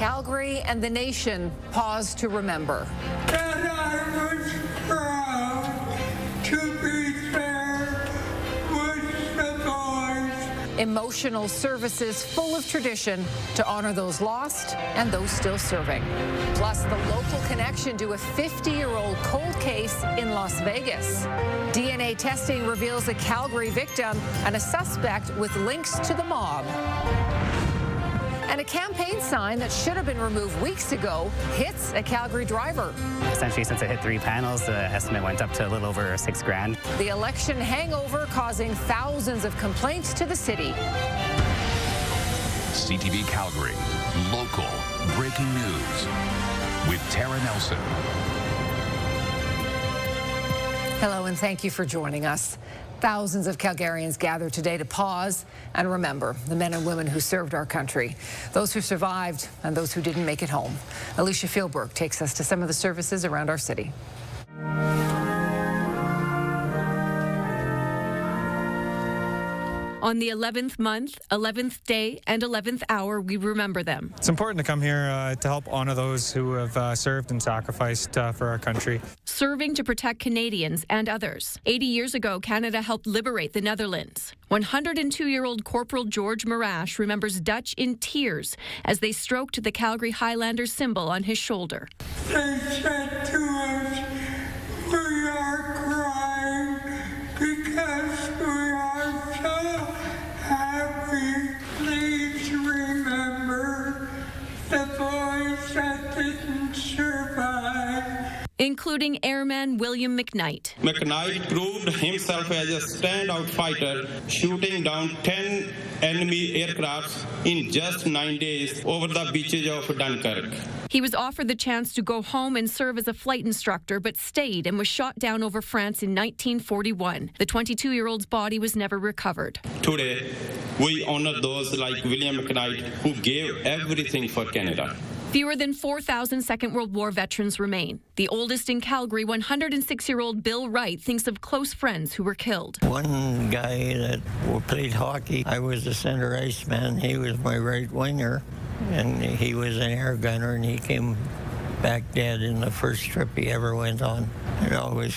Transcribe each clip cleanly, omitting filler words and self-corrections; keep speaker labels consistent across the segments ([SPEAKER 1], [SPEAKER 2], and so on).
[SPEAKER 1] Calgary and the nation pause to remember.
[SPEAKER 2] And I was proud to be there with the boys.
[SPEAKER 1] Emotional services full of tradition to honor those lost and those still serving. Plus, the local connection to a 50-year-old cold case in Las Vegas. DNA testing reveals a Calgary victim and a suspect with links to the mob. And a campaign sign that should have been removed weeks ago hits a Calgary driver.
[SPEAKER 3] Essentially, since it hit 3 panels, the estimate went up to a little over $6 grand.
[SPEAKER 1] The election hangover causing thousands of complaints to the city.
[SPEAKER 4] CTV Calgary, local breaking news with Tara Nelson.
[SPEAKER 1] Hello, and thank you for joining us. Thousands of Calgarians gather today to pause and remember the men and women who served our country, those who survived and those who didn't make it home. Alicia Fieldberg takes us to some of the services around our city.
[SPEAKER 5] On the 11th month, 11th day, and 11th hour, we remember them.
[SPEAKER 6] It's important to come here to help honor those who have served and sacrificed for our country.
[SPEAKER 5] Serving to protect Canadians and others. 80 years ago, Canada helped liberate the Netherlands. 102-year-old Corporal George Marash remembers Dutch in tears as they stroked the Calgary Highlander symbol on his shoulder.
[SPEAKER 2] They said to us, we are crying because we are so happy. Please remember the boys that didn't survive.
[SPEAKER 5] Including Airman William McKnight.
[SPEAKER 7] McKnight proved himself as a standout fighter, shooting down 10 enemy aircrafts in just 9 days over the beaches of Dunkirk.
[SPEAKER 5] He was offered the chance to go home and serve as a flight instructor, but stayed and was shot down over France in 1941. The 22-year-old's body was never recovered.
[SPEAKER 7] Today, we honor those like William McKnight who gave everything for Canada.
[SPEAKER 5] Fewer than 4,000 Second World War veterans remain. The oldest in Calgary, 106-year-old Bill Wright, thinks of close friends who were killed.
[SPEAKER 8] One guy that played hockey, I was the center ice man. He was my right winger, and he was an air gunner, and he came back dead in the first trip he ever went on. It always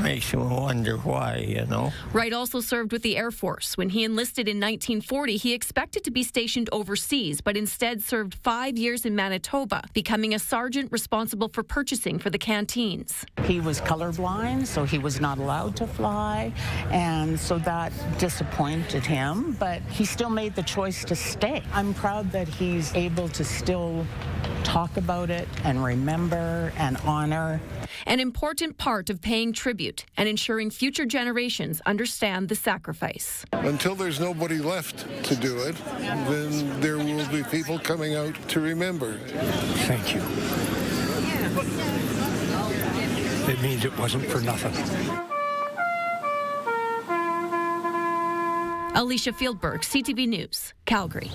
[SPEAKER 8] makes you wonder why, you know.
[SPEAKER 5] Wright also served with the Air Force. When he enlisted in 1940, he expected to be stationed overseas, but instead served 5 years in Manitoba, becoming a sergeant responsible for purchasing for the canteens.
[SPEAKER 9] He was colorblind, so he was not allowed to fly, and so that disappointed him, but he still made the choice to stay. I'm proud that he's able to still talk about it and remember and honor.
[SPEAKER 5] An important part of paying tribute and ensuring future generations understand the sacrifice.
[SPEAKER 10] Until there's nobody left to do it, then there will be people coming out to remember.
[SPEAKER 11] Thank you. It means it wasn't for nothing.
[SPEAKER 5] Alicia Fieldberg, CTV News, Calgary.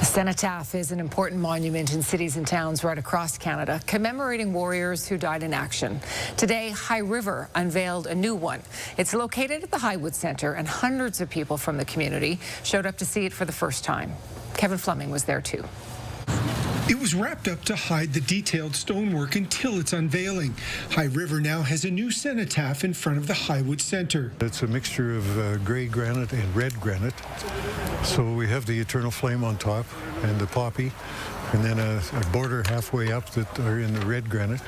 [SPEAKER 1] A cenotaph is an important monument in cities and towns right across Canada, commemorating warriors who died in action. Today, High River unveiled a new one. It's located at the Highwood Centre, and hundreds of people from the community showed up to see it for the first time. Kevin Fleming was there too.
[SPEAKER 12] It was wrapped up to hide the detailed stonework until its unveiling. High River now has a new cenotaph in front of the Highwood Centre.
[SPEAKER 13] It's a mixture of grey granite and red granite. So we have the eternal flame on top and the poppy, and then a border halfway up that are in the red granite,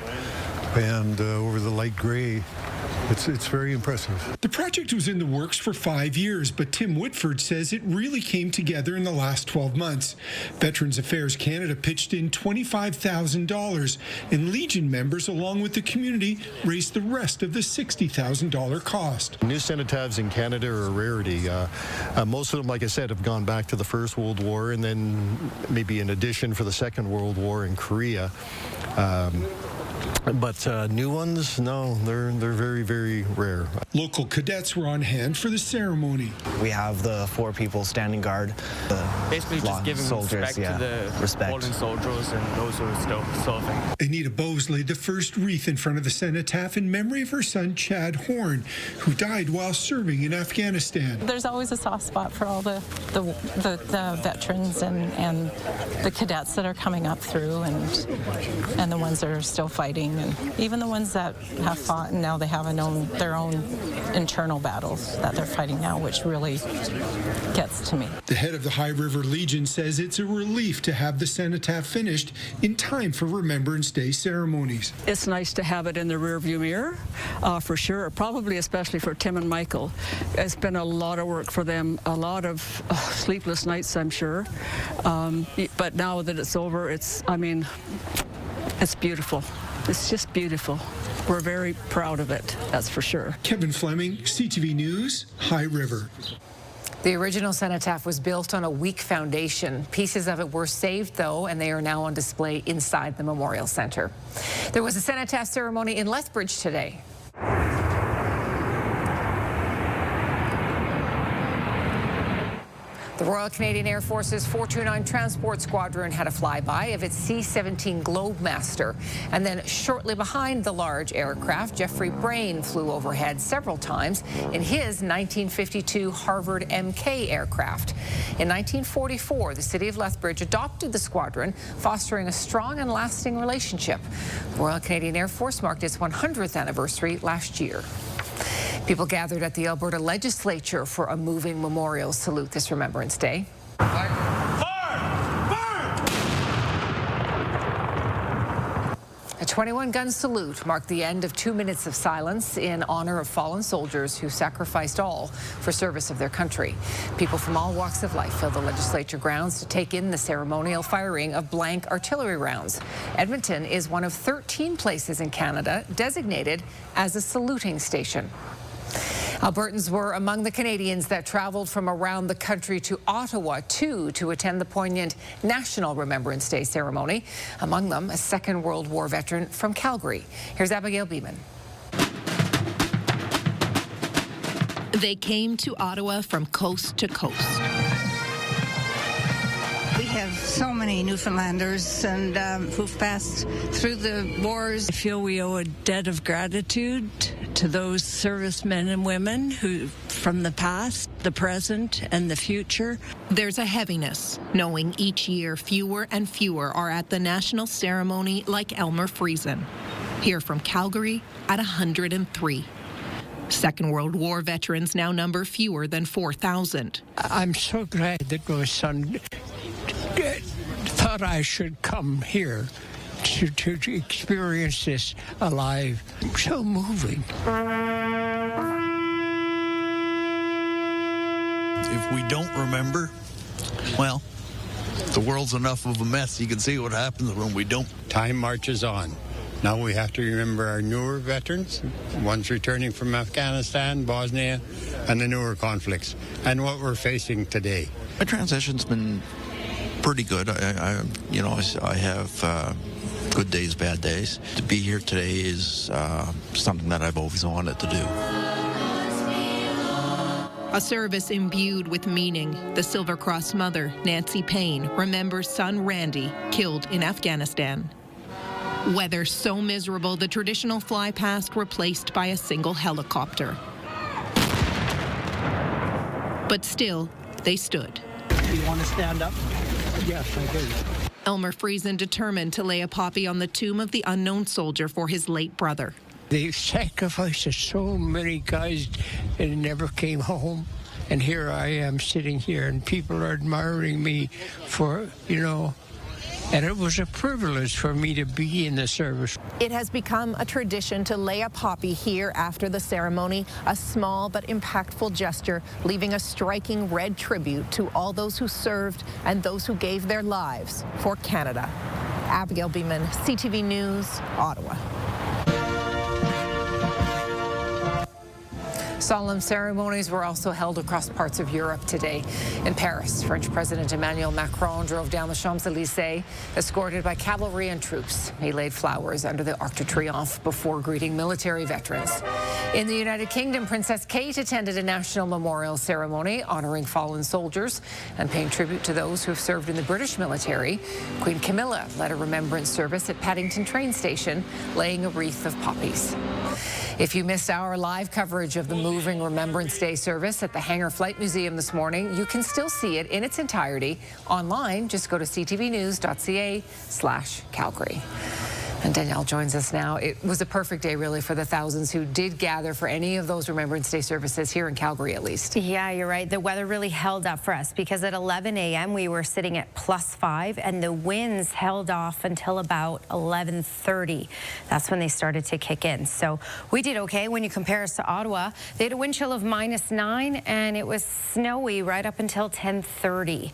[SPEAKER 13] and over the light grey. It's very impressive.
[SPEAKER 12] The project was in the works for 5 years, but Tim Whitford says it really came together in the last 12 months. Veterans Affairs Canada pitched in $25,000, and Legion members, along with the community, raised the rest of the $60,000 cost.
[SPEAKER 13] New cenotaphs in Canada are a rarity. Most of them, like I said, have gone back to the First World War, and then maybe in addition for the Second World War in Korea.
[SPEAKER 14] But new ones, no, they're very, very rare.
[SPEAKER 12] Local cadets were on hand for the ceremony.
[SPEAKER 15] We have the 4 people standing guard.
[SPEAKER 16] Basically just giving
[SPEAKER 15] soldiers,
[SPEAKER 16] respect to the fallen soldiers and those who are still serving.
[SPEAKER 12] Anita Bowes laid the first wreath in front of the cenotaph in memory of her son Chad Horn, who died while serving in Afghanistan.
[SPEAKER 17] There's always a soft spot for all the veterans and the cadets that are coming up through and the ones that are still fighting. And even the ones that have fought and now they have their own internal battles that they're fighting now, which really gets to me.
[SPEAKER 12] The head of the High River Legion says it's a relief to have the cenotaph finished in time for Remembrance Day ceremonies.
[SPEAKER 18] It's nice to have it in the rearview mirror, for sure, probably especially for Tim and Michael. It's been a lot of work for them, a lot of sleepless nights, I'm sure. But now that it's over, it's beautiful. It's just beautiful. We're very proud of it, that's for sure.
[SPEAKER 12] Kevin Fleming, CTV News, High River.
[SPEAKER 1] The original cenotaph was built on a weak foundation. Pieces of it were saved, though, and they are now on display inside the Memorial Centre. There was a cenotaph ceremony in Lethbridge today. The Royal Canadian Air Force's 429 Transport Squadron had a flyby of its C-17 Globemaster. And then shortly behind the large aircraft, Jeffrey Brain flew overhead several times in his 1952 Harvard MK aircraft. In 1944, the city of Lethbridge adopted the squadron, fostering a strong and lasting relationship. The Royal Canadian Air Force marked its 100th anniversary last year. People gathered at the Alberta Legislature for a moving memorial salute this Remembrance Day. A 21-gun salute marked the end of 2 minutes of silence in honor of fallen soldiers who sacrificed all for service of their country. People from all walks of life filled the legislature grounds to take in the ceremonial firing of blank artillery rounds. Edmonton is one of 13 places in Canada designated as a saluting station. Albertans were among the Canadians that traveled from around the country to Ottawa, too, to attend the poignant National Remembrance Day ceremony. Among them, a Second World War veteran from Calgary. Here's Abigail Beeman.
[SPEAKER 19] They came to Ottawa from coast to coast.
[SPEAKER 20] We have so many Newfoundlanders and who've passed through the wars.
[SPEAKER 21] I feel we owe a debt of gratitude to those servicemen and women who, from the past, the present, and the future.
[SPEAKER 19] There's a heaviness, knowing each year fewer and fewer are at the national ceremony like Elmer Friesen. Here from Calgary at 103. Second World War veterans now number fewer than 4,000.
[SPEAKER 11] I'm so glad that my son thought I should come here to experience this alive. So moving.
[SPEAKER 22] If we don't remember, well, the world's enough of a mess. You can see what happens when we don't.
[SPEAKER 23] Time marches on. Now we have to remember our newer veterans, ones returning from Afghanistan, Bosnia, and the newer conflicts, and what we're facing today.
[SPEAKER 22] My transition's been pretty good. I have good days, bad days. To be here today is something that I've always wanted to do.
[SPEAKER 19] A service imbued with meaning. The Silver Cross mother, Nancy Payne, remembers son Randy, killed in Afghanistan. Weather so miserable, the traditional fly past replaced by a single helicopter. But still, they stood.
[SPEAKER 11] You want to stand up? Yes, I do.
[SPEAKER 19] Elmer Friesen determined to lay a poppy on the tomb of the unknown soldier for his late brother.
[SPEAKER 11] They sacrificed so many guys and never came home. And here I am sitting here and people are admiring me for, and it was a privilege for me to be in the service.
[SPEAKER 19] It has become a tradition to lay a poppy here after the ceremony, a small but impactful gesture, leaving a striking red tribute to all those who served and those who gave their lives for Canada. Abigail Beeman, CTV News, Ottawa.
[SPEAKER 1] Solemn ceremonies were also held across parts of Europe today. In Paris, French President Emmanuel Macron drove down the Champs-Élysées, escorted by cavalry and troops. He laid flowers under the Arc de Triomphe before greeting military veterans. In the United Kingdom, Princess Kate attended a national memorial ceremony honoring fallen soldiers and paying tribute to those who have served in the British military. Queen Camilla led a remembrance service at Paddington train station, laying a wreath of poppies. If you missed our live coverage of the moving Remembrance Day service at the Hangar Flight Museum this morning, you can still see it in its entirety online. Just go to ctvnews.ca/Calgary. And Danielle joins us now. It was a perfect day, really, for the thousands who did gather for any of those Remembrance Day services here in Calgary, at least.
[SPEAKER 3] Yeah, you're right. The weather really held up for us because at 11 a.m. we were sitting at +5 and the winds held off until about 11:30. That's when they started to kick in. So we did okay when you compare us to Ottawa. They had a wind chill of -9 and it was snowy right up until 10:30.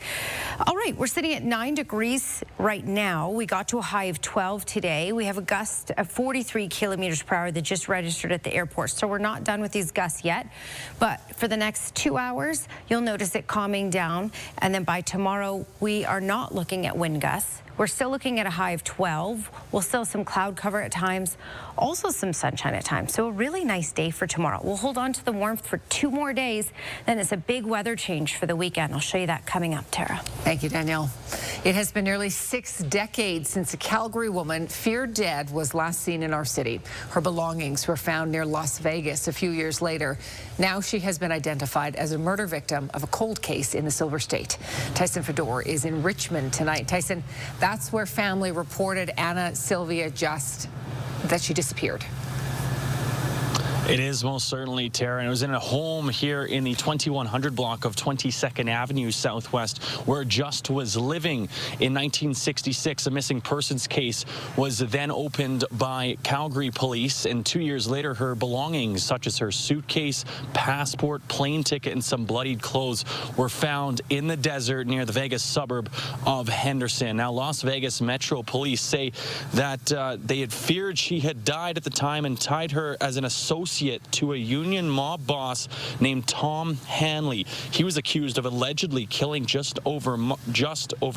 [SPEAKER 3] All right, we're sitting at 9 degrees right now. We got to a high of 12 today. We have a gust of 43 kilometers per hour that just registered at the airport. So we're not done with these gusts yet. But for the next 2 hours, you'll notice it calming down. And then by tomorrow, we are not looking at wind gusts. We're still looking at a high of 12. We'll still have some cloud cover at times, also some sunshine at times. So a really nice day for tomorrow. We'll hold on to the warmth for 2 more days. Then it's a big weather change for the weekend. I'll show you that coming up, Tara.
[SPEAKER 1] Thank you, Danielle. It has been nearly 6 decades since a Calgary woman feared dead was last seen in our city. Her belongings were found near Las Vegas a few years later. Now she has been identified as a murder victim of a cold case in the Silver State. Tyson Fedor is in Richmond tonight. Tyson, that's where family reported Anna Sylvia Just that she disappeared.
[SPEAKER 4] It is most certainly, Tara, and it was in a home here in the 2100 block of 22nd Avenue Southwest where Just was living. In 1966, a missing persons case was then opened by Calgary police, and 2 years later, her belongings, such as her suitcase, passport, plane ticket, and some bloodied clothes were found in the desert near the Vegas suburb of Henderson. Now, Las Vegas Metro Police say that they had feared she had died at the time and tied her as an associate to a union mob boss named Tom Hanley. He was accused of allegedly killing just over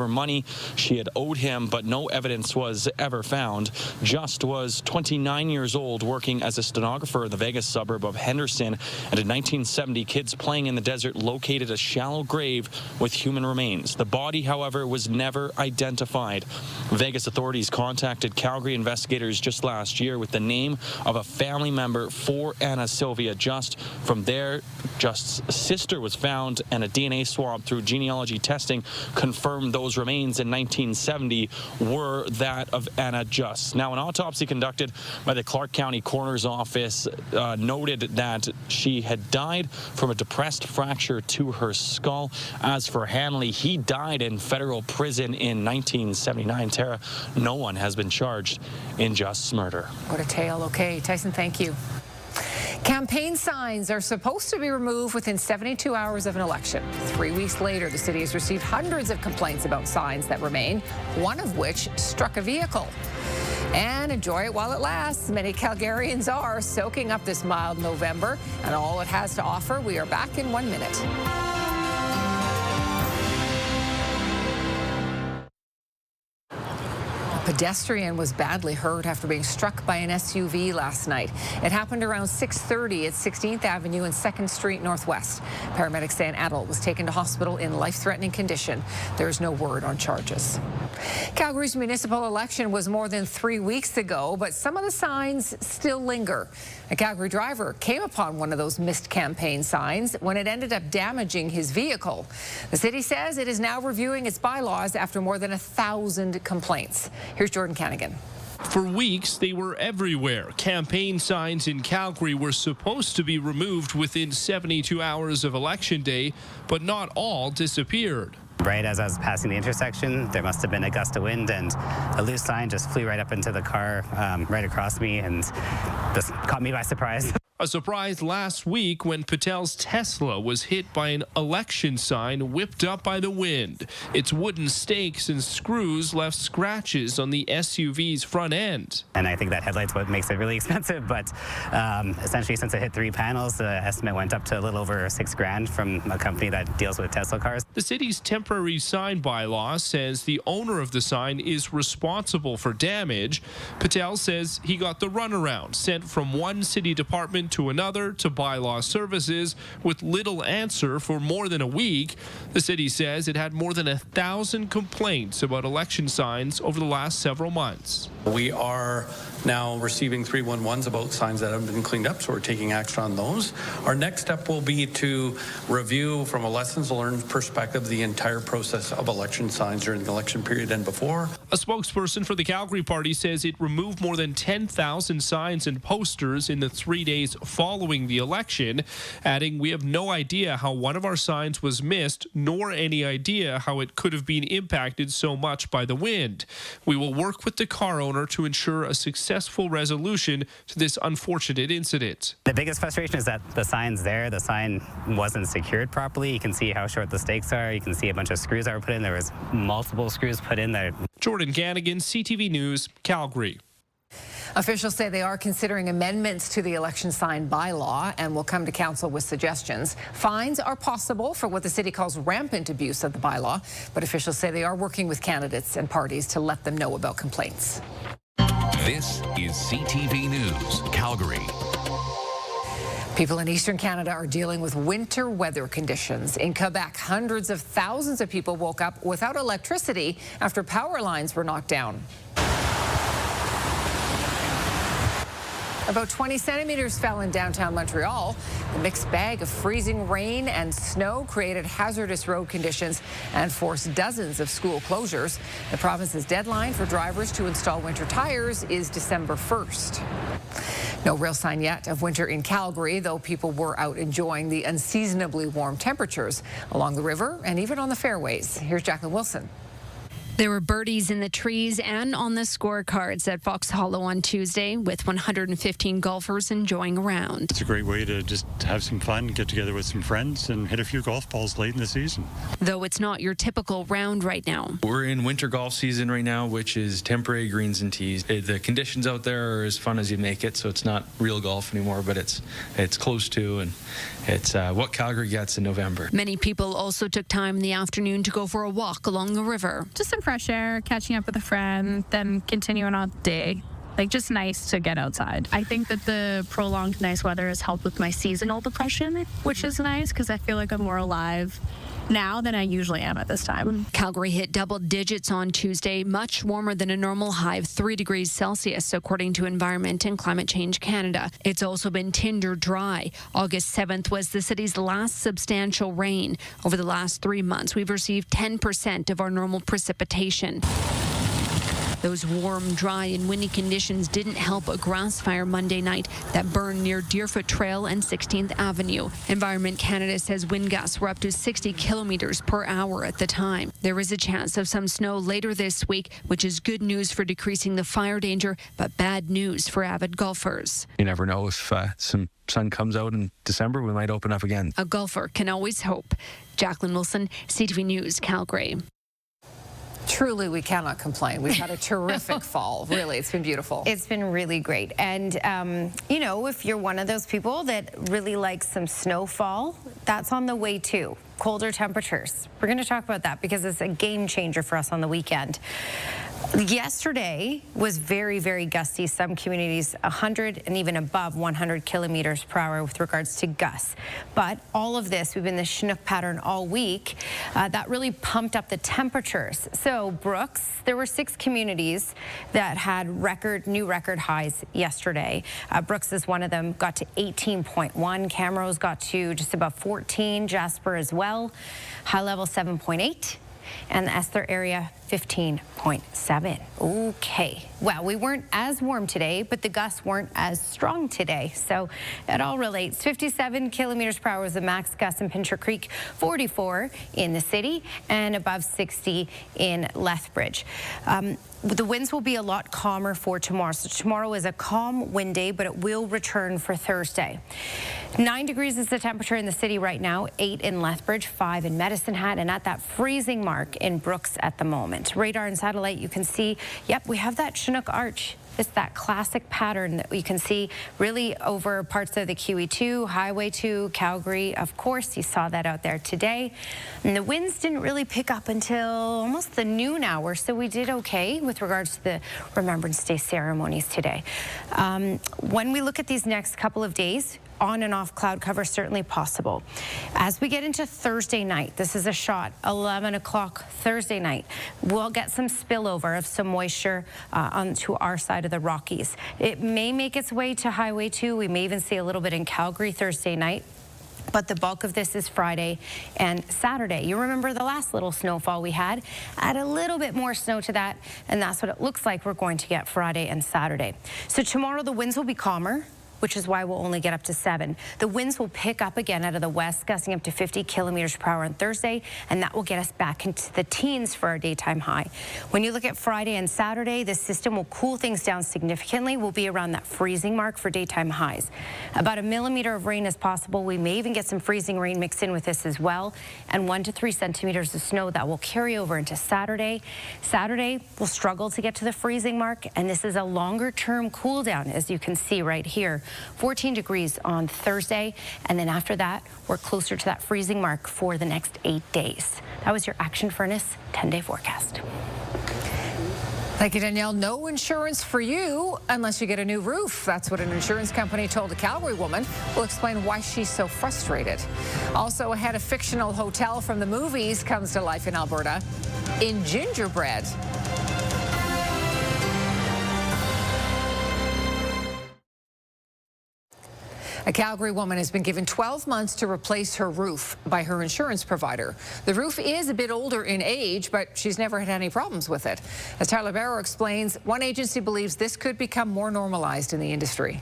[SPEAKER 4] money she had owed him, but no evidence was ever found. Just was 29 years old, working as a stenographer in the Vegas suburb of Henderson, and in 1970, kids playing in the desert located a shallow grave with human remains. The body, however, was never identified. Vegas authorities contacted Calgary investigators just last year with the name of a family member for Anna Sylvia Just. From there, Just's sister was found, and a DNA swab through genealogy testing confirmed those remains in 1970 were that of Anna Just. Now, an autopsy conducted by the Clark County Coroner's Office noted that she had died from a depressed fracture to her skull. As for Hanley, he died in federal prison in 1979. Tara, no one has been charged in Just's murder.
[SPEAKER 1] What a tale. Okay, Tyson, thank you. Campaign signs are supposed to be removed within 72 hours of an election. 3 weeks later, the city has received hundreds of complaints about signs that remain, one of which struck a vehicle. And enjoy it while it lasts. Many Calgarians are soaking up this mild November and all it has to offer. We are back in 1 minute. Pedestrian was badly hurt after being struck by an SUV last night. It happened around 6:30 at 16th Avenue and 2nd Street Northwest. Paramedics say an adult was taken to hospital in life-threatening condition. There is no word on charges. Calgary's municipal election was more than 3 weeks ago, but some of the signs still linger. A Calgary driver came upon one of those missed campaign signs when it ended up damaging his vehicle. The city says it is now reviewing its bylaws after more than 1,000 complaints. Here's Jordan Canigan.
[SPEAKER 6] For weeks, they were everywhere. Campaign signs in Calgary were supposed to be removed within 72 hours of Election Day, but not all disappeared.
[SPEAKER 24] Right as I was passing the intersection, there must have been a gust of wind, and a loose sign just flew right up into the car right across me and just caught me by surprise.
[SPEAKER 6] A surprise last week when Patel's Tesla was hit by an election sign whipped up by the wind. Its wooden stakes and screws left scratches on the SUV's front end.
[SPEAKER 24] And I think that headlight's what makes it really expensive, but essentially since it hit 3 panels, the estimate went up to a little over $6,000 from a company that deals with Tesla cars.
[SPEAKER 6] The city's temporary sign bylaw says the owner of the sign is responsible for damage. Patel says he got the runaround sent from one city department to another to bylaw services with little answer for more than a week. The city says it had more than 1,000 complaints about election signs over the last several months.
[SPEAKER 2] We are now receiving 311s about signs that haven't been cleaned up, so we're taking action on those. Our next step will be to review from a lessons learned perspective the entire process of election signs during the election period and before.
[SPEAKER 6] A spokesperson for the Calgary party says it removed more than 10,000 signs and posters in the 3 days following the election, adding, "We have no idea how one of our signs was missed, nor any idea how it could have been impacted so much by the wind. We will work with the car owner to ensure a successful resolution to this unfortunate incident."
[SPEAKER 24] The biggest frustration is that the sign's there. The sign wasn't secured properly. You can see how short the stakes are. You can see a bunch of screws that were put in. There was multiple screws put in there.
[SPEAKER 6] Jordan Gannigan, CTV News, Calgary.
[SPEAKER 1] Officials say they are considering amendments to the election sign bylaw and will come to council with suggestions. Fines are possible for what the city calls rampant abuse of the bylaw, but officials say they are working with candidates and parties to let them know about complaints.
[SPEAKER 7] This is CTV News, Calgary.
[SPEAKER 1] People in Eastern Canada are dealing with winter weather conditions. In Quebec, hundreds of thousands of people woke up without electricity after power lines were knocked down. About 20 centimeters fell in downtown Montreal. The mixed bag of freezing rain and snow created hazardous road conditions and forced dozens of school closures. The province's deadline for drivers to install winter tires is December 1st. No real sign yet of winter in Calgary, though people were out enjoying the unseasonably warm temperatures along the river and even on the fairways. Here's Jacqueline Wilson.
[SPEAKER 8] There were birdies in the trees and on the scorecards at Fox Hollow on Tuesday, with 115 golfers enjoying a round.
[SPEAKER 9] It's a great way to just have some fun, get together with some friends, and hit a few golf balls late in the season.
[SPEAKER 8] Though it's not your typical round right now.
[SPEAKER 25] We're in winter golf season right now, which is temporary greens and tees. The conditions out there are as fun as you make it, so it's not real golf anymore, but it's close to, and it's what Calgary gets in November.
[SPEAKER 8] Many people also took time in the afternoon to go for a walk along the river.
[SPEAKER 26] Just some fresh air, catching up with a friend, then continuing on the day. Like, just nice to get outside. I think that the prolonged nice weather has helped with my seasonal depression, which is nice because I feel like I'm more alive now than I usually am at this time.
[SPEAKER 8] Calgary hit double digits on Tuesday, much warmer than a normal high of 3 degrees Celsius, according to Environment and Climate Change Canada. It's also been tinder dry. August 7th was the city's last substantial rain. Over the last 3 months, we've received 10% of our normal precipitation. Those warm, dry, and windy conditions didn't help a grass fire Monday night that burned near Deerfoot Trail and 16th Avenue. Environment Canada says wind gusts were up to 60 kilometers per hour at the time. There is a chance of some snow later this week, which is good news for decreasing the fire danger, but bad news for avid golfers.
[SPEAKER 25] You never know, if some sun comes out in December, we might open up again.
[SPEAKER 8] A golfer can always hope. Jacqueline Wilson, CTV News, Calgary.
[SPEAKER 1] Truly, we cannot complain. We've had a terrific fall. Really, it's been beautiful.
[SPEAKER 3] It's been really great. And, you know, if you're one of those people that really likes some snowfall, that's on the way too. Colder temperatures. We're going to talk about that because it's a game changer for us on the weekend. Yesterday was very, very gusty. Some communities 100 and even above 100 kilometers per hour with regards to gusts. But all of this, we've been in the Chinook pattern all week. That really pumped up the temperatures. So Brooks, there were 6 communities that had new record highs yesterday. Brooks is one of them, got to 18.1. Camrose got to just above 14. Jasper as well. High level 7.8. And the Esther area, 15.7. Okay. Well, we weren't as warm today, but the gusts weren't as strong today. So it all relates. 57 kilometers per hour was the max gust in Pincher Creek, 44 in the city, and above 60 in Lethbridge. The winds will be a lot calmer for tomorrow. So tomorrow is a calm wind day, but it will return for Thursday. 9 degrees is the temperature in the city right now, 8 in Lethbridge, 5 in Medicine Hat, and at that freezing mark in Brooks at the moment. Radar and satellite, you can see, yep, we have that Chinook arch. It's that classic pattern that you can see really over parts of the QE2, Highway 2, Calgary. Of course, you saw that out there today. And the winds didn't really pick up until almost the noon hour, so we did okay with regards to the Remembrance Day ceremonies today. When we look at these next couple of days, on and off cloud cover certainly possible. As we get into Thursday night, this is a shot, 11 o'clock Thursday night, we'll get some spillover of some moisture onto our side of the Rockies. It may make its way to Highway 2. We may even see a little bit in Calgary Thursday night. But the bulk of this is Friday and Saturday. You remember the last little snowfall we had? Add a little bit more snow to that, and that's what it looks like we're going to get Friday and Saturday. So tomorrow the winds will be calmer, which is why we'll only get up to 7. The winds will pick up again out of the west, gusting up to 50 kilometers per hour on Thursday, and that will get us back into the teens for our daytime high. When you look at Friday and Saturday, the system will cool things down significantly. We'll be around that freezing mark for daytime highs. About 1 millimeter of rain is possible. We may even get some freezing rain mixed in with this as well, and 1 to 3 centimeters of snow that will carry over into Saturday. Saturday, we'll struggle to get to the freezing mark, and this is a longer-term cool down, as you can see right here. 14 degrees on Thursday, and then after that, we're closer to that freezing mark for the next 8 days. That was your Action Furnace 10-day forecast.
[SPEAKER 1] Thank you, Danielle. No insurance for you unless you get a new roof. That's what an insurance company told a Calgary woman. We'll explain why she's so frustrated. Also ahead, a fictional hotel from the movies comes to life in Alberta in Gingerbread. A Calgary woman has been given 12 months to replace her roof by her insurance provider. The roof is a bit older in age, but she's never had any problems with it. As Tyler Barrow explains, one agency believes this could become more normalized in the industry.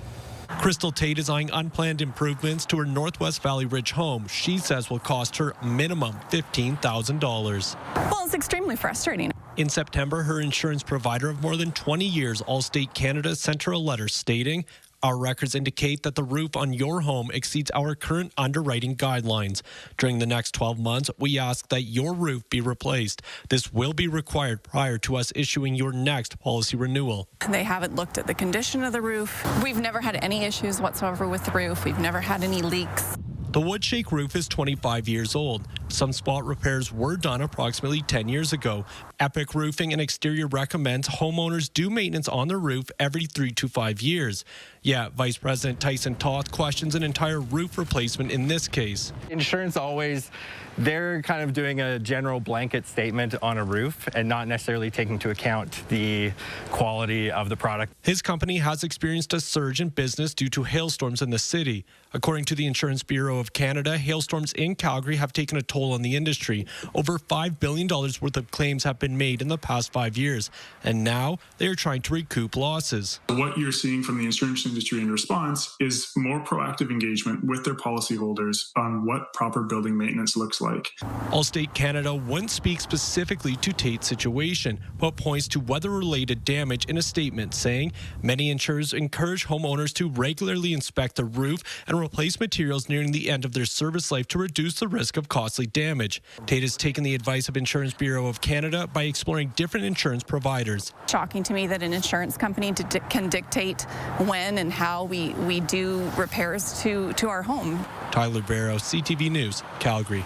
[SPEAKER 5] Crystal Tate is eyeing unplanned improvements to her Northwest Valley Ridge home. She says will cost her minimum $15,000.
[SPEAKER 10] Well, it's extremely frustrating.
[SPEAKER 5] In September, her insurance provider of more than 20 years, Allstate Canada, sent her a letter stating, "Our records indicate that the roof on your home exceeds our current underwriting guidelines. During the next 12 months, we ask that your roof be replaced. This will be required prior to us issuing your next policy renewal."
[SPEAKER 10] They haven't looked at the condition of the roof. We've never had any issues whatsoever with the roof. We've never had any leaks.
[SPEAKER 5] The wood-shake roof is 25 years old. Some spot repairs were done approximately 10 years ago. Epic Roofing and Exterior recommends homeowners do maintenance on the roof every 3 to 5 years. Yeah, Vice President Tyson Toth questions an entire roof replacement in this case.
[SPEAKER 13] Insurance always, they're kind of doing a general blanket statement on a roof and not necessarily taking into account the quality of the product.
[SPEAKER 5] His company has experienced a surge in business due to hailstorms in the city. According to the Insurance Bureau of Canada, hailstorms in Calgary have taken a toll on the industry. Over $5 billion worth of claims have been made in the past 5 years, and now they are trying to recoup losses.
[SPEAKER 14] What you're seeing from the insurance industry in response is more proactive engagement with their policyholders on what proper building maintenance looks like.
[SPEAKER 5] Allstate Canada wouldn't speak specifically to Tate's situation, but points to weather-related damage in a statement saying many insurers encourage homeowners to regularly inspect the roof and replace materials nearing the end of their service life to reduce the risk of costly damage. Tate has taken the advice of Insurance Bureau of Canada by exploring different insurance providers.
[SPEAKER 10] Shocking to me that an insurance company can dictate when and how we do repairs to our home.
[SPEAKER 5] Tyler Barrow, CTV News, Calgary.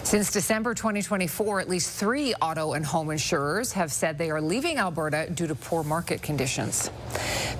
[SPEAKER 1] Since December 2024, at least 3 auto and home insurers have said they are leaving Alberta due to poor market conditions.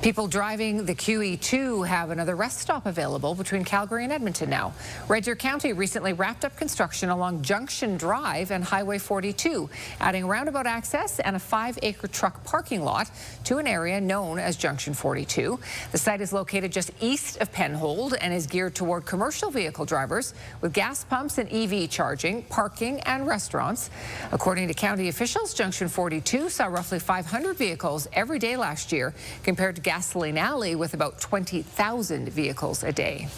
[SPEAKER 1] People driving the QE2 have another rest stop available between Calgary and Edmonton now. Red Deer County recently wrapped up construction along Junction Drive and Highway 42, adding roundabout access and a 5-acre truck parking lot to an area known as Junction 42. The site is located just east of Penhold and is geared toward commercial vehicle drivers with gas pumps and EV charging, parking and restaurants. According to county officials, Junction 42 saw roughly 500 vehicles every day last year compared to Gasoline Alley with about 20,000 vehicles a day.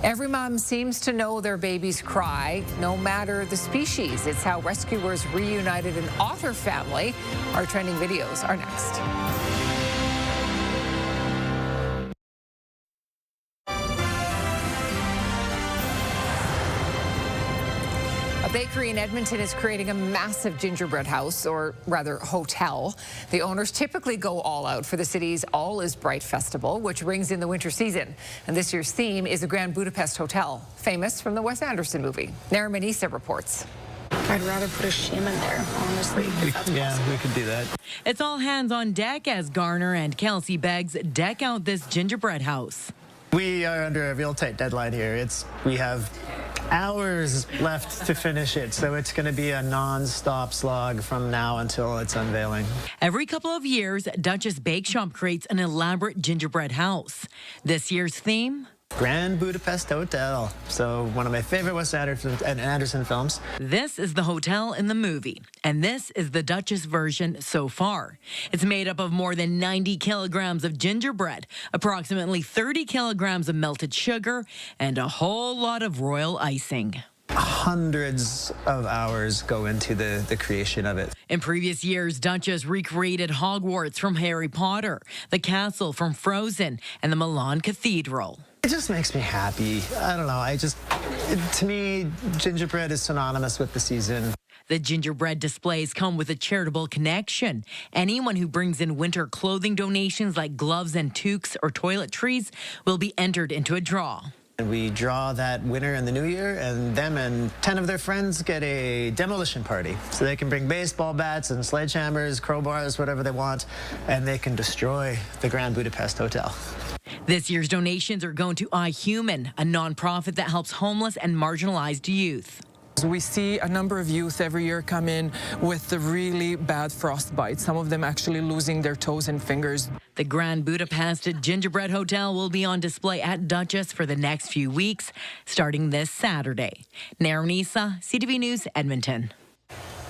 [SPEAKER 1] Every mom seems to know their baby's cry, no matter the species. It's how rescuers reunited an otter family. Our trending videos are next. A bakery in Edmonton is creating a massive gingerbread house, or rather hotel. The owners typically go all out for the city's All Is Bright Festival, which rings in the winter season. And this year's theme is the Grand Budapest Hotel, famous from the Wes Anderson movie. Nara Manisa reports.
[SPEAKER 12] I'd rather put a shim in there, honestly.
[SPEAKER 15] Yeah, we could do that. It's all hands on deck as Garner and Kelsey Beggs deck out this gingerbread house.
[SPEAKER 16] We are under a real tight deadline here. We have hours left to finish it, so it's going to be a non-stop slog from now until its unveiling.
[SPEAKER 15] Every couple of years, Duchess Bake Shop creates an elaborate gingerbread house. This year's theme?
[SPEAKER 16] Grand Budapest Hotel. So one of my favorite Wes Anderson films.
[SPEAKER 15] This is the hotel in the movie, and this is the Duchess version so far. It's made up of more than 90 kilograms of gingerbread, approximately 30 kilograms of melted sugar, and a whole lot of royal icing.
[SPEAKER 16] Hundreds of hours go into the creation of it.
[SPEAKER 15] In previous years, Duchess recreated Hogwarts from Harry Potter, the castle from Frozen, and the Milan Cathedral.
[SPEAKER 16] It just makes me happy. I don't know. To me, gingerbread is synonymous with the season.
[SPEAKER 15] The gingerbread displays come with a charitable connection. Anyone who brings in winter clothing donations like gloves and toques or toiletries will be entered into a draw.
[SPEAKER 16] And we draw that winner in the new year, and them and 10 of their friends get a demolition party. So they can bring baseball bats and sledgehammers, crowbars, whatever they want, and they can destroy the Grand Budapest Hotel.
[SPEAKER 15] This year's donations are going to iHuman, a nonprofit that helps homeless and marginalized youth.
[SPEAKER 17] We see a number of youth every year come in with the really bad frostbite, some of them actually losing their toes and fingers.
[SPEAKER 15] The Grand Budapest Gingerbread Hotel will be on display at Duchess for the next few weeks, starting this Saturday. Nara Manisa, CTV News, Edmonton.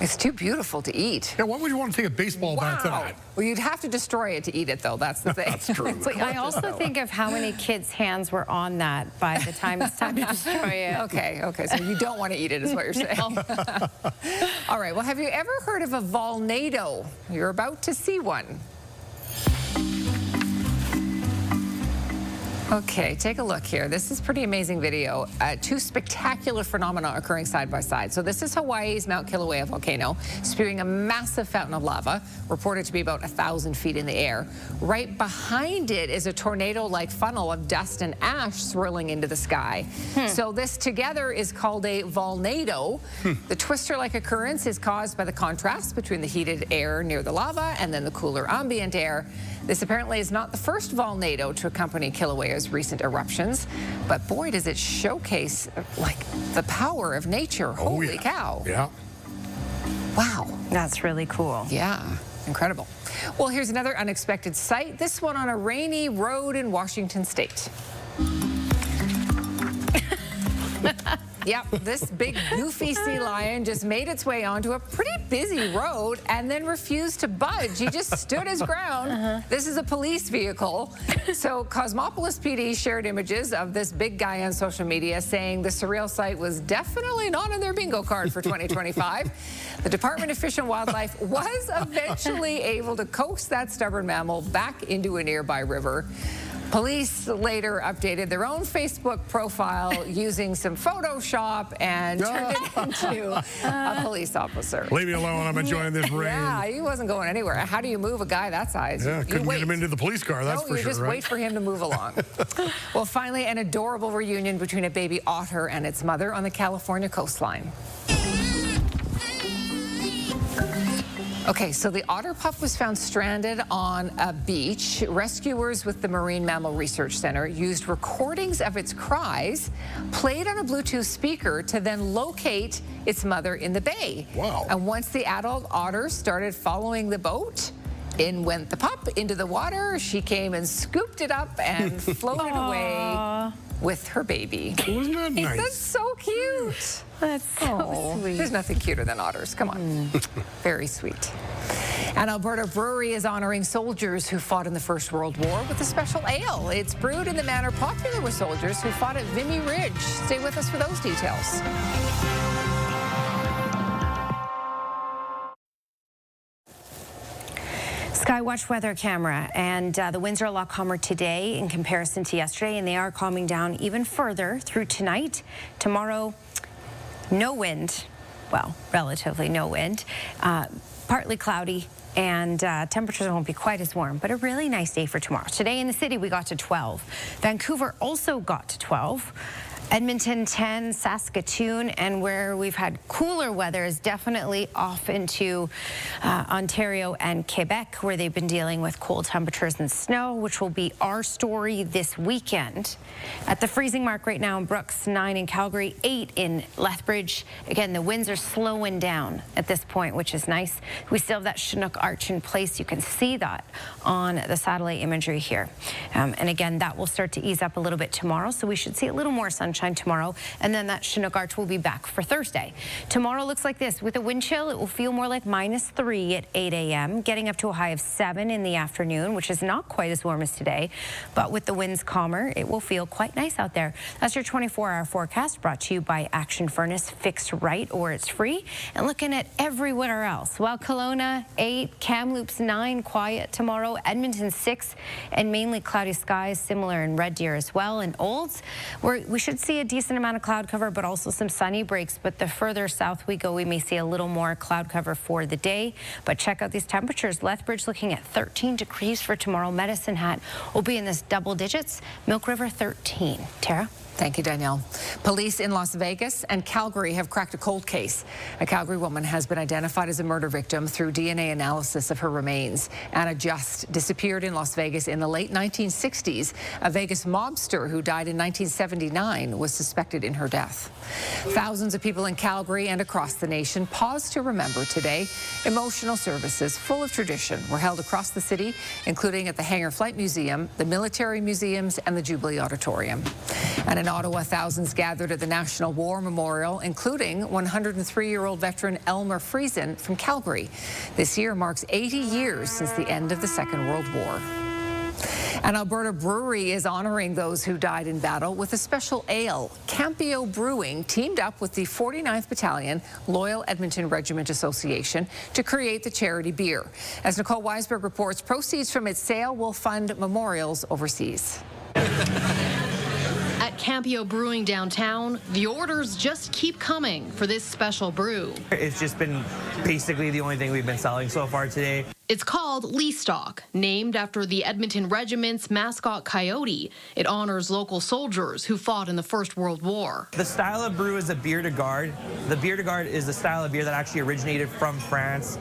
[SPEAKER 1] It's too beautiful to eat.
[SPEAKER 18] Yeah, why would you want to take a baseball bat to that?
[SPEAKER 1] Well, you'd have to destroy it to eat it, though. That's the thing.
[SPEAKER 18] That's true.
[SPEAKER 3] I also think of how many kids' hands were on that by the time it's time to destroy it.
[SPEAKER 1] Okay, so you don't want to eat it, is what you're saying. All right, well, have you ever heard of a volnado? You're about to see one. Okay, take a look here. This is pretty amazing video. Two spectacular phenomena occurring side by side. So this is Hawaii's Mount Kilauea volcano spewing a massive fountain of lava, reported to be about 1,000 feet in the air. Right behind it is a tornado-like funnel of dust and ash swirling into the sky. So this together is called a volnado. The twister-like occurrence is caused by the contrast between the heated air near the lava and then the cooler ambient air. This apparently is not the first volnado to accompany Kilauea's recent eruptions, but boy, does it showcase like the power of nature. Holy cow.
[SPEAKER 18] Yeah.
[SPEAKER 3] Wow. That's really cool.
[SPEAKER 1] Yeah, incredible. Well, here's another unexpected sight, this one on a rainy road in Washington State. Yep, this big goofy sea lion just made its way onto a pretty busy road and then refused to budge. He just stood his ground. This is a police vehicle. So Cosmopolis PD shared images of this big guy on social media saying the surreal sight was definitely not on their bingo card for 2025. The Department of Fish and Wildlife was eventually able to coax that stubborn mammal back into a nearby river. Police later updated their own Facebook profile using some Photoshop and turned it into a police officer.
[SPEAKER 18] Leave me alone, I'm enjoying this rain.
[SPEAKER 1] Yeah, he wasn't going anywhere. How do you move a guy that size?
[SPEAKER 18] Yeah, couldn't get him into the police car, that's for sure.
[SPEAKER 1] You just wait for him to move along. Well, finally, an adorable reunion between a baby otter and its mother on the California coastline. Okay, so the otter pup was found stranded on a beach. Rescuers with the Marine Mammal Research Center used recordings of its cries, played on a Bluetooth speaker to then locate its mother in the bay.
[SPEAKER 18] Wow.
[SPEAKER 1] And once the adult otter started following the boat, in went the pup into the water. She came and scooped it up and floated away with her baby.
[SPEAKER 18] Wasn't that nice?
[SPEAKER 1] That's so cute.
[SPEAKER 3] That's so sweet.
[SPEAKER 1] There's nothing cuter than otters. Come on. Very sweet. An Alberta brewery is honoring soldiers who fought in the First World War with a special ale. It's brewed in the manner popular with soldiers who fought at Vimy Ridge. Stay with us for those details.
[SPEAKER 3] Skywatch weather camera, and the winds are a lot calmer today in comparison to yesterday, and they are calming down even further through tonight. Tomorrow, no wind, well, relatively no wind, partly cloudy, and temperatures won't be quite as warm, but a really nice day for tomorrow. Today in the city, we got to 12. Vancouver also got to 12. Edmonton 10, Saskatoon, and where we've had cooler weather is definitely off into Ontario and Quebec, where they've been dealing with cold temperatures and snow, which will be our story this weekend. At the freezing mark right now in Brooks, 9 in Calgary, 8 in Lethbridge. Again, the winds are slowing down at this point, which is nice. We still have that Chinook arch in place. You can see that on the satellite imagery here. And again, that will start to ease up a little bit tomorrow, so we should see a little more sunshine tomorrow, and then that Chinook arch will be back for Thursday. Tomorrow looks like this. With a wind chill, it will feel more like -3 at 8 a.m., getting up to a high of 7 in the afternoon, which is not quite as warm as today, but with the winds calmer, it will feel quite nice out there. That's your 24-hour forecast, brought to you by Action Furnace. Fixed right or it's free. And looking at everywhere else, while Kelowna 8, Kamloops 9, quiet tomorrow, Edmonton 6, and mainly cloudy skies, similar in Red Deer as well. And Olds, we should see a decent amount of cloud cover, but also some sunny breaks. But the further south we go, we may see a little more cloud cover for the day. But check out these temperatures. Lethbridge looking at 13 degrees for tomorrow. Medicine Hat will be in this double digits. Milk River 13. Tara?
[SPEAKER 1] Thank you, Danielle. Police in Las Vegas and Calgary have cracked a cold case. A Calgary woman has been identified as a murder victim through DNA analysis of her remains. Anna Just disappeared in Las Vegas in the late 1960s. A Vegas mobster who died in 1979 was suspected in her death. Thousands of people in Calgary and across the nation paused to remember today. Emotional services full of tradition were held across the city, including at the Hangar Flight Museum, the military museums, and the Jubilee Auditorium. And in Ottawa, thousands gathered at the National War Memorial, including 103-year-old veteran Elmer Friesen from Calgary. This year marks 80 years since the end of the Second World War. An Alberta brewery is honoring those who died in battle with a special ale. Campio Brewing teamed up with the 49th Battalion Loyal Edmonton Regiment Association to create the charity beer. As Nicole Weisberg reports, proceeds from its sale will fund memorials overseas.
[SPEAKER 11] At Campio Brewing downtown, the orders just keep coming for this special brew.
[SPEAKER 19] It's just been basically the only thing we've been selling so far today.
[SPEAKER 11] It's called Lee Stock, named after the Edmonton Regiment's mascot coyote. It honors local soldiers who fought in the First World War.
[SPEAKER 19] The style of brew is a bière de garde. The bière de garde is the style of beer that actually originated from France,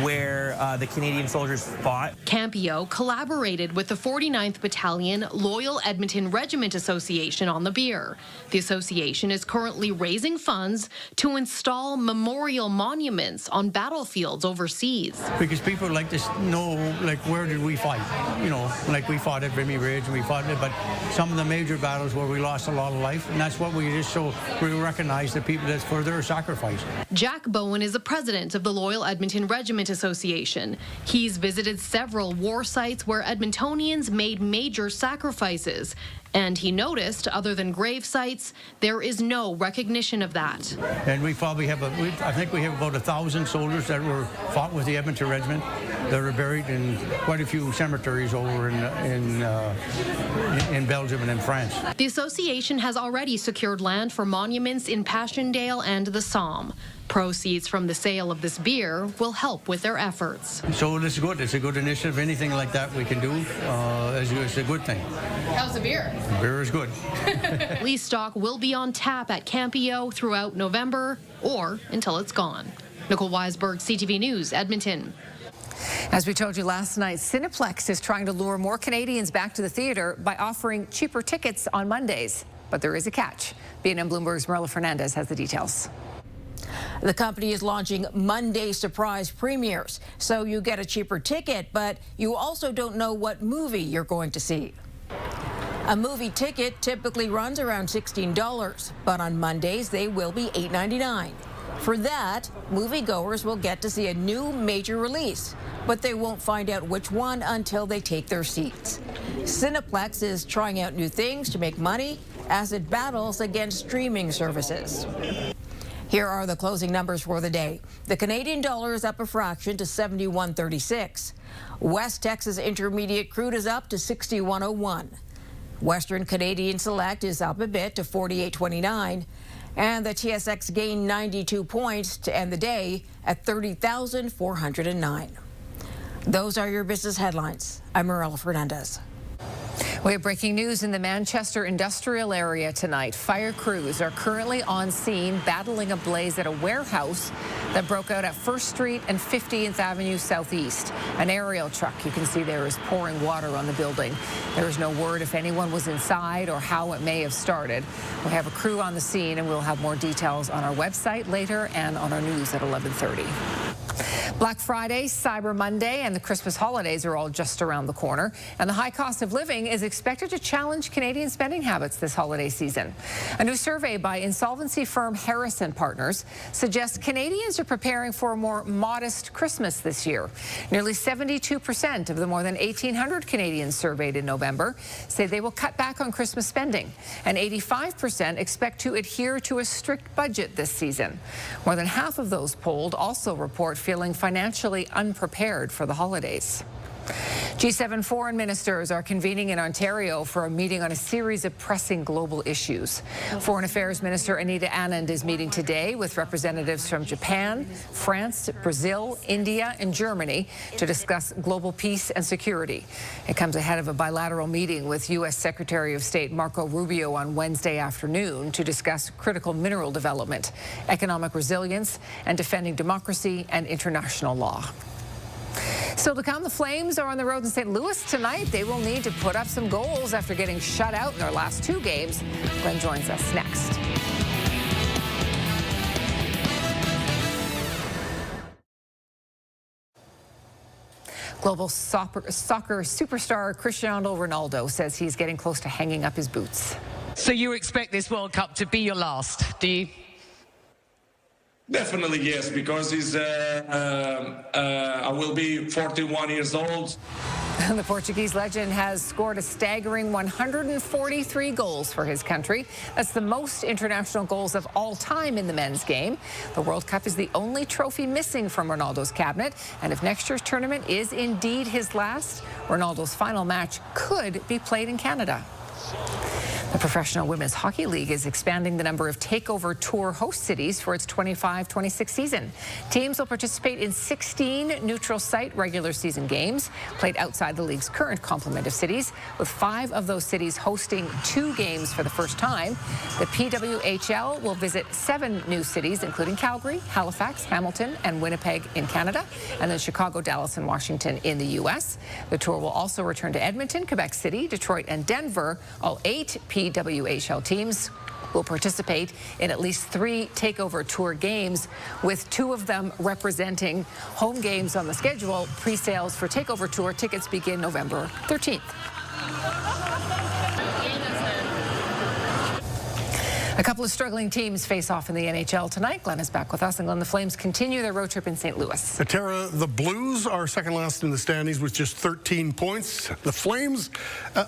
[SPEAKER 19] where the Canadian soldiers fought.
[SPEAKER 11] Campio collaborated with the 49th Battalion Loyal Edmonton Regiment Association on the beer. The association is currently raising funds to install memorial monuments on battlefields overseas.
[SPEAKER 20] Because people like to know, like, where did we fight? You know, like we fought at Vimy Ridge, and we fought it, but some of the major battles where we lost a lot of life, and that's what we just so we recognize the people that's for their sacrifice.
[SPEAKER 11] Jack Bowen is the president of the Loyal Edmonton Regiment Association. He's visited several war sites where Edmontonians made major sacrifices. And he noticed, other than grave sites, there is no recognition of that.
[SPEAKER 20] And we probably have, I think we have about 1,000 soldiers that were fought with the Edmonton Regiment that are buried in quite a few cemeteries over in Belgium and in France.
[SPEAKER 11] The association has already secured land for monuments in Passchendaele and the Somme. Proceeds from the sale of this beer will help with their efforts.
[SPEAKER 20] So it's good. It's a good initiative. Anything like that we can do is a good thing.
[SPEAKER 11] How's the beer?
[SPEAKER 20] The beer is good.
[SPEAKER 11] Lee Stock will be on tap at Campio throughout November or until it's gone. Nicole Weisberg, CTV News, Edmonton.
[SPEAKER 1] As we told you last night, Cineplex is trying to lure more Canadians back to the theater by offering cheaper tickets on Mondays. But there is a catch. B&M Bloomberg's Marilla Fernandez has the details.
[SPEAKER 21] The company is launching Monday surprise premieres, so you get a cheaper ticket, but you also don't know what movie you're going to see. A movie ticket typically runs around $16, but on Mondays they will be $8.99. For that, moviegoers will get to see a new major release, but they won't find out which one until they take their seats. Cineplex is trying out new things to make money as it battles against streaming services. Here are the closing numbers for the day. The Canadian dollar is up a fraction to 71.36. West Texas Intermediate crude is up to 61.01. Western Canadian Select is up a bit to 48.29. And the TSX gained 92 points to end the day at 30,409. Those are your business headlines. I'm Marella Fernandez.
[SPEAKER 1] We have breaking news in the Manchester industrial area tonight. Fire crews are currently on scene battling a blaze at a warehouse that broke out at 1st Street and 50th Avenue Southeast. An aerial truck you can see there is pouring water on the building. There is no word if anyone was inside or how it may have started. We have a crew on the scene and we'll have more details on our website later and on our news at 11:30. Black Friday, Cyber Monday, and the Christmas holidays are all just around the corner, and the high cost of living is expected to challenge Canadian spending habits this holiday season. A new survey by insolvency firm Harrison Partners suggests Canadians are preparing for a more modest Christmas this year. Nearly 72% of the more than 1,800 Canadians surveyed in November say they will cut back on Christmas spending, and 85% expect to adhere to a strict budget this season. More than half of those polled also report feeling financially unprepared for the holidays. G7 foreign ministers are convening in Ontario for a meeting on a series of pressing global issues. Foreign Affairs Minister Anita Anand is meeting today with representatives from Japan, France, Brazil, India, and Germany to discuss global peace and security. It comes ahead of a bilateral meeting with U.S. Secretary of State Marco Rubio on Wednesday afternoon to discuss critical mineral development, economic resilience, and defending democracy and international law. Still to come, the Flames are on the road in St. Louis tonight. They will need to put up some goals after getting shut out in their last 2 games. Glenn joins us next. Global soccer superstar Cristiano Ronaldo says he's getting close to hanging up his boots.
[SPEAKER 2] So you expect this World Cup to be your last, do you?
[SPEAKER 4] Definitely yes, because I will be 41 years old.
[SPEAKER 1] The Portuguese legend has scored a staggering 143 goals for his country. That's the most international goals of all time in the men's game. The World Cup is the only trophy missing from Ronaldo's cabinet, and if next year's tournament is indeed his last, Ronaldo's final match could be played in Canada. The Professional Women's Hockey League is expanding the number of Takeover Tour host cities for its 25-26 season. Teams will participate in 16 neutral site regular season games played outside the league's current complement of cities, with 5 of those cities hosting 2 games for the first time. The PWHL will visit 7 new cities, including Calgary, Halifax, Hamilton, and Winnipeg in Canada, and then Chicago, Dallas, and Washington in the U.S. The tour will also return to Edmonton, Quebec City, Detroit, and Denver. All 8 PWHL teams will participate in at least 3 Takeover Tour games, with 2 of them representing home games on the schedule. Pre-sales for Takeover Tour tickets begin November 13th. A couple of struggling teams face off in the NHL tonight. Glenn is back with us, and Glenn, the Flames continue their road trip in St. Louis.
[SPEAKER 18] Tara, the Blues are second last in the standings with just 13 points. The Flames,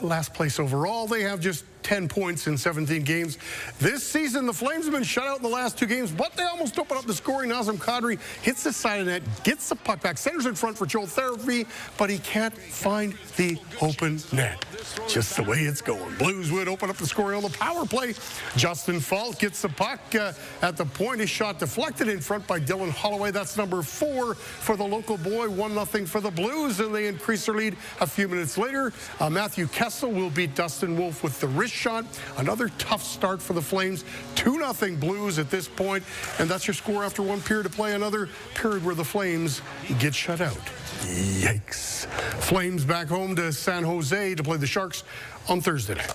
[SPEAKER 18] last place overall, they have just 10 points in 17 games. This season, the Flames have been shut out in the last 2 games, but they almost open up the scoring. Nazem Kadri hits the side of the net, gets the puck back, centers in front for Joel Therapy, but he can't find the open net. Just the way it's going. Blues would open up the scoring on the power play. Justin Faulk gets the puck at the point. His shot deflected in front by Dylan Holloway. That's number 4 for the local boy. 1-0 for the Blues, and they increase their lead a few minutes later. Matthew Kessel will beat Dustin Wolf with the wrist shot. Another tough start for the Flames. 2-0 Blues at this point, and that's your score after 1 period of play. Another period where the Flames get shut out. Yikes. Flames back home to San Jose to play the Sharks on Thursday night.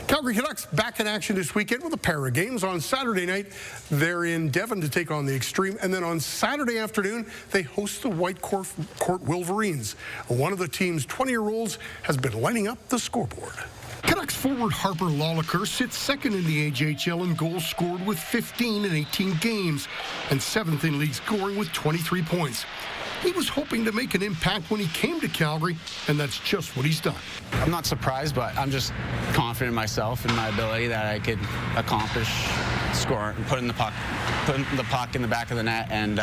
[SPEAKER 18] Calgary Canucks back in action this weekend with a pair of games. On Saturday night, they're in Devon to take on the Extreme, and then on Saturday afternoon, they host the Whitecourt Wolverines. One of the team's 20-year-olds has been lining up the scoreboard. Canucks Forward Harper Lolliker sits second in the AJHL in goals scored with 15 in 18 games, and 7th in league scoring with 23 points. He was hoping to make an impact when he came to Calgary, and that's just what he's done.
[SPEAKER 6] I'm not surprised, but I'm just confident in myself and my ability that I could accomplish scoring, putting the puck in the back of the net, and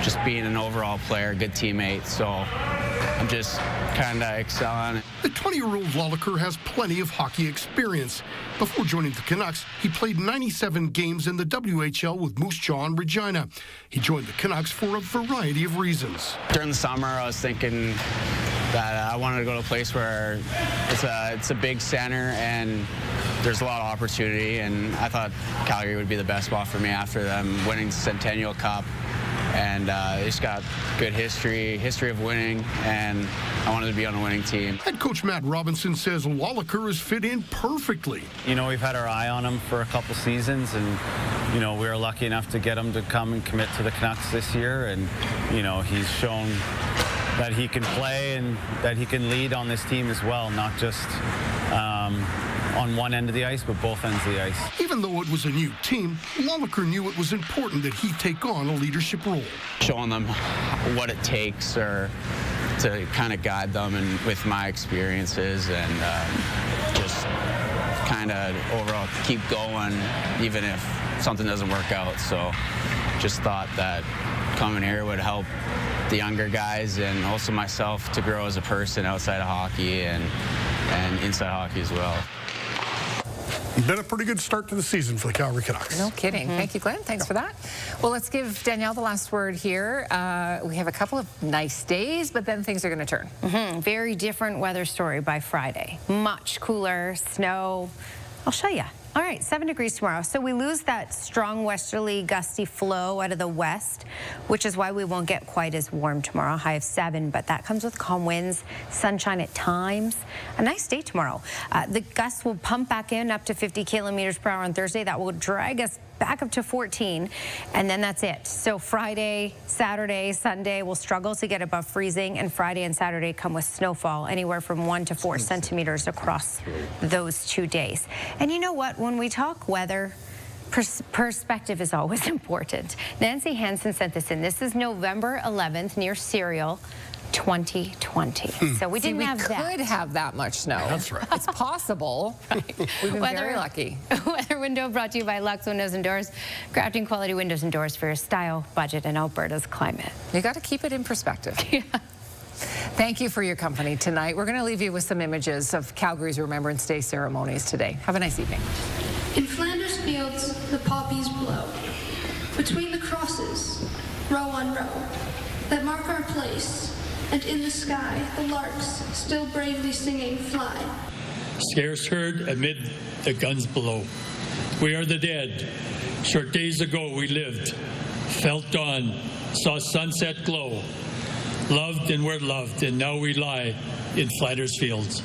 [SPEAKER 6] just being an overall player, good teammate. So I'm just kind of excelling.
[SPEAKER 18] The 20-year-old Lolliker has plenty of hockey experience. Before joining the Canucks, he played 97 games in the WHL with Moose Jaw and Regina. He joined the Canucks for a variety of reasons.
[SPEAKER 6] During the summer, I was thinking that I wanted to go to a place where it's a big center and there's a lot of opportunity, and I thought Calgary would be the best spot for me after them winning the Centennial Cup. And it's got good history of winning, and I wanted to be on a winning team.
[SPEAKER 18] Head coach Matt Robinson says Lolliker has fit in perfectly.
[SPEAKER 7] You know, we've had our eye on him for a couple seasons, and, you know, we were lucky enough to get him to come and commit to the Canucks this year, and, you know, he's shown that he can play and that he can lead on this team as well, not just on one end of the ice, but both ends of the ice.
[SPEAKER 18] Even though it was a new team, Lolliker knew it was important that he take on a leadership role.
[SPEAKER 6] Showing them what it takes, or to kind of guide them and with my experiences, and just kind of overall keep going even if something doesn't work out. So just thought that coming here would help the younger guys and also myself to grow as a person outside of hockey and inside hockey as well.
[SPEAKER 18] Been a pretty good start to the season for the Calgary Canucks.
[SPEAKER 1] No kidding. Thank you, Glenn. Thanks for that. Well, let's give Danielle the last word here. We have a couple of nice days, but then things are going to turn.
[SPEAKER 3] Very different weather story by Friday. Much cooler, snow. I'll show you. All right, 7 degrees tomorrow. So we lose that strong westerly gusty flow out of the west, which is why we won't get quite as warm tomorrow, high of 7, but that comes with calm winds, sunshine at times. A nice day tomorrow. The gusts will pump back in up to 50 kilometers per hour on Thursday. That will drag us back up to 14, and then that's it. So Friday, Saturday, Sunday will struggle to get above freezing, and Friday and Saturday come with snowfall, anywhere from 1 to 4 centimeters across those 2 days. And you know what? When we talk weather, perspective is always important. Nancy Hansen sent this in. This is November 11th near Serial, 2020. So we didn't have that.
[SPEAKER 1] We could have that much snow.
[SPEAKER 18] That's right.
[SPEAKER 1] It's possible. We've been very lucky.
[SPEAKER 3] Weather window brought to you by Lux Windows and Doors, crafting quality windows and doors for your style, budget, and Alberta's climate.
[SPEAKER 1] You got to keep it in perspective.
[SPEAKER 3] Yeah.
[SPEAKER 1] Thank you for your company tonight. We're going to leave you with some images of Calgary's Remembrance Day ceremonies today. Have a nice evening.
[SPEAKER 9] In Flanders fields, the poppies blow. Between the crosses, row on row, that mark our place, and in the sky, the larks, still bravely singing, fly.
[SPEAKER 22] Scarce heard amid the guns below. We are the dead. Short days ago we lived, felt dawn, saw sunset glow, loved and were loved, and now we lie in Flanders fields.